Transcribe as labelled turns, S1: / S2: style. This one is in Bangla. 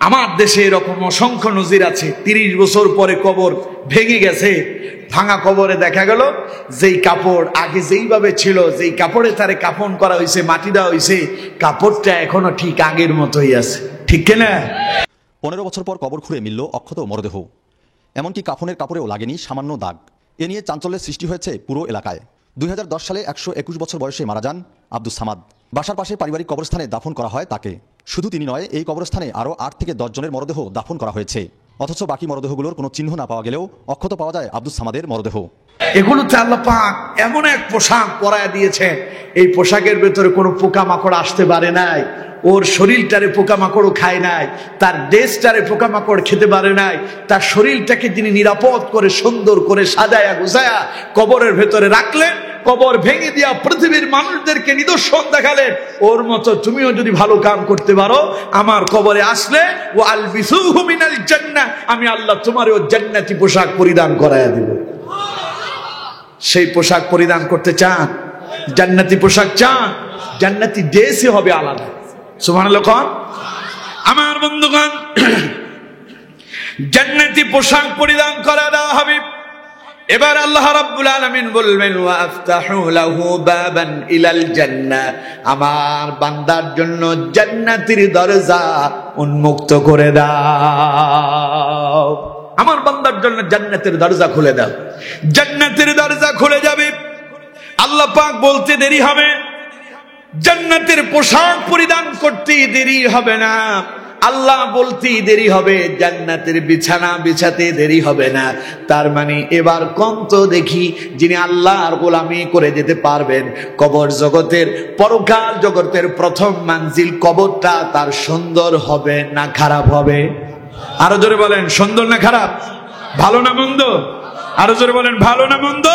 S1: আমার দেশে এরকম অসংখ্য নজির আছে। 30 বছর পরে কবর ভেঙে গেছে, ভাঙা কবরে দেখা গেল যেই কাপড় আগে যেইভাবে ছিল, যেই কাপড়ে তারে কাফন করা হয়েছে, মাটি দেওয়া হয়েছে, কাপড়টা এখনো ঠিক আগের মতোই আছে। ঠিক কিনা?
S2: 15 বছর পর কবর খুঁড়ে মিলল অক্ষত মরদেহ, এমনকি কাফনের কাপড়েও লাগেনি সামান্য দাগ। এ নিয়ে চাঞ্চল্যের সৃষ্টি হয়েছে পুরো এলাকায়। 2010 সালে 121 বছর বয়সে মারা যান আব্দুস সামাদ। বাসার পাশে পারিবারিক কবরস্থানে দাফন করা হয় তাকে। শুধু তিনি নয়, এই কবরস্থানে আরও 8 থেকে 10 জনের মরদেহ দাফন করা হয়েছে। অথচ বাকি মরদেহগুলোর কোনো চিহ্ন না পাওয়া গেলেও অক্ষত পাওয়া যায় আব্দুস সামাদের মরদেহ।
S1: এগুলোতে আল্লাহ পাক এমন এক পোশাক পরায় দিয়েছে, এই পোশাকের ভেতরে কোনো পোকামাকড় আসতে পারে নাই, ওর শরীরটারে পোকামাকড়ও খায় নাই, তার দেশটারে পোকামাকড় খেতে পারে নাই, তার শরীরটাকে তিনি নিরাপদ করে সুন্দর করে সাজায়া গুছায়া কবরের ভেতরে রাখলেন। কবর ভেঙে দিয়া পৃথিবীর মানুষদেরকে নিদর্শন দেখালেন, ওর মতো তুমিও যদি ভালো কাম করতে পারো, আমার কবরে আসলে ও আলবিসুহু মিনাল জান্নাহ, আমি আল্লাহ তোমারও জান্নাতি পোশাক পরিধান করায়া দেব। সেই পোশাক পরিধান করতে চান? জান্নাতি পোশাক চান? জান্নাতি ড্রেসই হবে আলাদা। সুবহানাল্লাহ। আমার বন্ধুগণ, জান্নাতি পোশাক পরিধান করা দেওয়া হবে। এবার আল্লাহ রাব্বুল আলামিন বলবেন, ওয়া আফতাহু লাহু বাবান ইলাল জান্নাহ, আমার বান্দার জন্য জান্নাতের দরজা উন্মুক্ত করে দাও। আমার বান্দার জন্য জান্নাতের দরজা খুলে দাও। জান্নাতের দরজা খুলে যাবে। আল্লাহ পাক বলতে দেরি হবে, জান্নাতের পোশাক পরিধান করতে দেরি হবে না। আল্লাহ বলতে দেরি হবে, জান্নাতের বিছানা বিছাতে দেরি হবে না। তার মানে এবার কোন তো দেখি যিনি আল্লাহর গোলামি করে যেতে পারবেন, কবর জগতের, পরকাল জগতের প্রথম মানজিল কবরটা তার সুন্দর হবে না খারাপ হবে? আরো জোরে বলেন, সুন্দর না খারাপ? ভালো না মন্দ? আরো জোরে বলেন, ভালো না মন্দ?